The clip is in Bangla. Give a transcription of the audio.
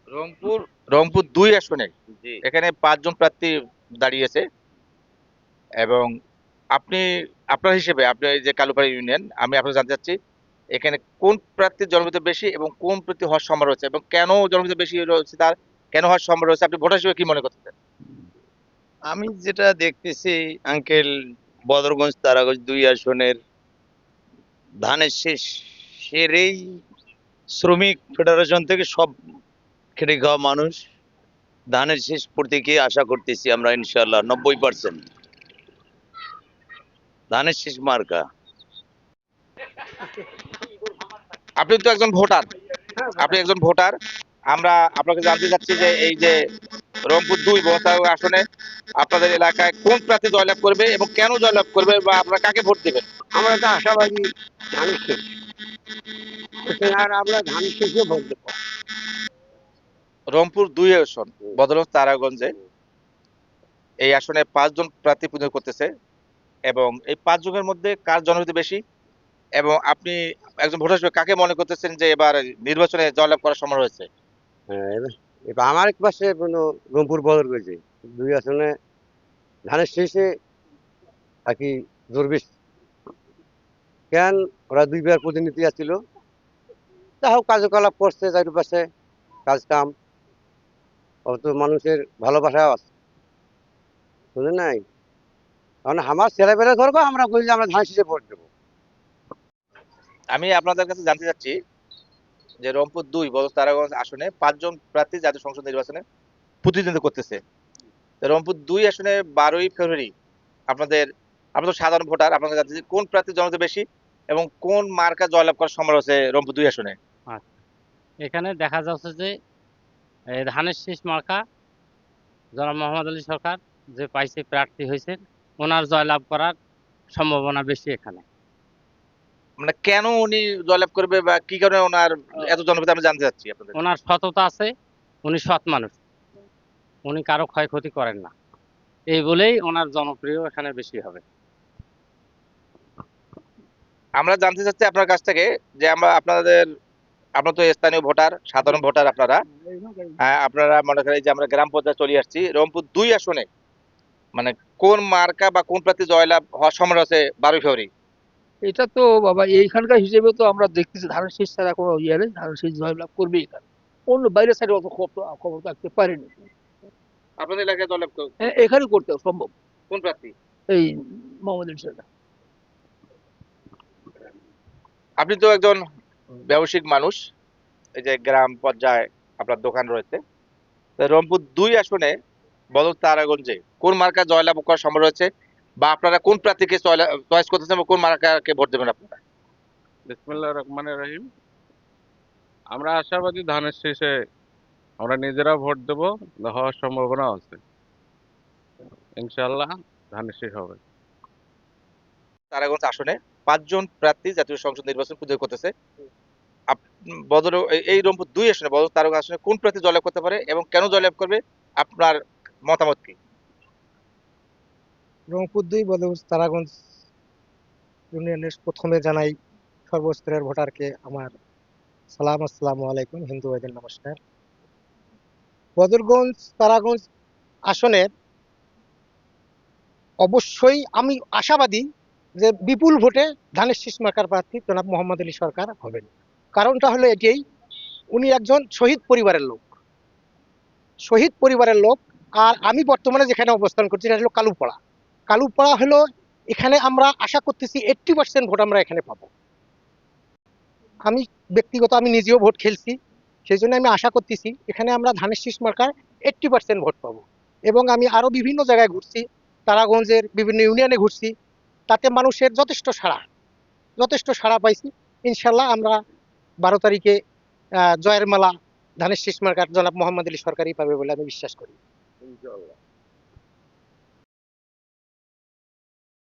রংপুর রংপুর ২ আসনে জি। এখানে ৫ জন প্রার্থী দাঁড়িয়েছে এবং আপনি আপনার হিসেবে আপনি এই যে কালুপাড়া ইউনিয়ন আমি আপনাকে জানতে চাচ্ছি এখানে কোন প্রার্থীর জনপ্রিয়তা বেশি এবং কোন প্রার্থী হওয়ার সম্ভাবনা রয়েছে এবং কেন জনপ্রিয়তা বেশি রয়েছে তার কেন হওয়ার সম্ভাবনা রয়েছে আপনি ভোটার হিসেবে কি মনে করতেছেন? আমি যেটা দেখতেছি আঙ্কেল, বদরগঞ্জ তারাগঞ্জ ২ আসনের ধানের শেষ সেরেই শ্রমিক ফেডারেশন থেকে সব খেটে খাওয়া মানুষ ধানের শেষ প্রতীকে আশা করতেছি আমরা ইনশাল্লাহ ৯০% ধানের শেষ মার্কা। আপনি তো একজন ভোটার, আপনি একজন ভোটার। আমরা আপনাকে জানতে চাচ্ছি যে এই যে রংপুর ২ মহানগর আসনে আপনাদের এলাকায় কোন প্রার্থী জয়লাভ করবে এবং কেন জয়লাভ করবে বা আপনারা কাকে ভোট দিবেন? আমরা তো আশাবাদী ধানের শেষ, আর আমরা ধানের শেষে ভোট দেবো। রংপুর ২ আসন বদলগঞ্জ তারাগঞ্জে এই আসনে ৫ জন প্রার্থী প্রতিদ্বন্দ্বিতা করতেছে এবং এই ৫ জনের মধ্যে কার জনপ্রিয়তা বেশি এবং আপনি একজন ভোটার হিসেবে কাকে মনে করতেছেন যে এবার নির্বাচনে জয়লাভ করার সম্ভাবনা রয়েছে? হ্যাঁ, এবার আমার এক পাশে কোনো রংপুর বদর করেছে ২ আসনে ধানের শেষে আর কি জোর বেশি। কেন, ওরা ২ বার প্রতিনিধি আসছিল, যা হোক কার্যকলাপ করছে চারিপাশে, কাজ কাম, অত মানুষের ভালোবাসাও আছে, বুঝলেন নাই? কারণ আমার ছেলেপেলে ধরবো, আমরা বলি যে আমরা ধানের শেষে ভোট দেবো। আমি আপনাদের কাছে জানতে চাচ্ছি যে রংপুর ২ বদলগঞ্জ তারাগঞ্জ আসনে ৫ জন প্রার্থী জাতীয় সংসদ নির্বাচনে প্রতিদ্বন্দ্বিতা করতেছে। তো রংপুর ২ আসনে ১২ই ফেব্রুয়ারি আপনাদের আপনারা তো সাধারণ ভোটার আপনাদের জানতে চাচ্ছি কোন প্রার্থীর জনপ্রিয়তা বেশি এবং কোন মার্কা জয়লাভ করার সম্ভাবনা আছে রংপুর ২ আসনে? আচ্ছা, এখানে দেখা যাচ্ছে যে এই ধানের শীষ মার্কা জনাব মোহাম্মদ আলী সরকার যে পাইছে প্রার্থী হয়েছেন, ওনার জয়লাভ করার সম্ভাবনা বেশি এখানে। মানে কেন উনি জয়লাভ করবে বা কি কারণে ওনার এত জনপ্রিয়তা আমি জানতে চাচ্ছি আপনাদের কাছে। ওনার সততা আছে, উনি সৎ মানুষ, উনি কারো ক্ষয়ক্ষতি করেন না, এই বলেই ওনার জনপ্রিয় এখানে বেশি হবে। আমরা জানতে চাচ্ছি আপনার কাছ থেকে যে আমরা আপনাদের আপনারা তো স্থানীয় ভোটার, সাধারণ ভোটার আপনারা। আপনারা মনে করেন যে আমরা গ্রাম পর্যায়ে চলে আসছি। রংপুর ২ আসনে মানে কোন মার্কা বা কোন প্রার্থী জয়লাভ হওয়ার সম্ভাবনা আছে ১২ ফেব্রুয়ারি? এটা তো বাবা এইখানকার হিসেবে তো আমরা দেখতেছি ধানের শীষ ছাড়া কোনো ইয়ে নেই, ধানের শীষ জয়লাভ করবে এখানে। অন্য বাইরের সাইডে অত খবর রাখতে পারেনি। আপনাদের এলাকায় জয়লাভ এখানে করতে সম্ভব কোন প্রার্থী? এই মোহাম্মদ আলী সরকার। আপনি তো একজন ব্যবসায়িক মানুষ। এই যে গ্রাম পর্যায়ে আপনার দোকান রয়েছে। তো রংপুর ২ আসনে বদল তারাগঞ্জে কোন মার্কা জয়লাভ করার সম্ভাবনা রয়েছে বা আপনারা কোন প্রার্থীকে চয়েস করতেছেন বা কোন মার্কাকে ভোট দেবেন আপনারা? বিসমিল্লাহির রহমানির রহিম। আমরা আশাবাদী ধানের শীষে আমরা নিজেরা ভোট দেব, হওয়ার সম্ভাবনা আছে। ইনশাআল্লাহ ধানের শীষ হবে। তারাগঞ্জ আসনে ৫ জন প্রার্থী জাতীয় সংসদ নির্বাচন প্রতিদ্বন্দ্বিতা করতেছে। বদর এই রংপুর ২ আসনে বদল তারকা আসনে কোন প্রার্থী জয়লাভ করতে পারে এবং কেন জয়লাভ করবে আপনার মতামত কি? রংপুর ২ বদরগঞ্জ তারাগঞ্জ ইউনিয়নের প্রথমে জানাই সর্বস্তরের ভোটারকে আমার সালাম, আসসালামু আলাইকুম, হিন্দু ভাইদের নমস্কার। বদরগঞ্জ তারাগঞ্জ আসনের অবশ্যই আমি আশাবাদী যে বিপুল ভোটে ধানের শীষ মার্কার প্রার্থী জনাব মোহাম্মদ আলী সরকার হবেন। কারণটা হলো এটাই, উনি একজন শহীদ পরিবারের লোক, শহীদ পরিবারের লোক। আর আমি বর্তমানে যেখানে অবস্থান করছি সেটা হলো কালুপাড়া। কালুপাড়া হলো এখানে আমরা আশা করতেছি 80% ভোট আমরা এখানে পাবো। আমি ব্যক্তিগত আমি নিজেও ভোট খেলছি, সেই জন্য আমি আশা করতেছি এখানে আমরা ধানের শীষ মার্কার 80% ভোট পাবো। এবং আমি আরো বিভিন্ন জায়গায় ঘুরছি, তারাগঞ্জের বিভিন্ন ইউনিয়নে ঘুরছি, তাতে মানুষের যথেষ্ট সাড়া পাইছি। ইনশাল্লাহ আমরা 12 তারিখে জয়ের মালা ধানের শীষ মার্কার জনাব মোহাম্মদ আলী সরকারই পাবে বলে আমি বিশ্বাস করি।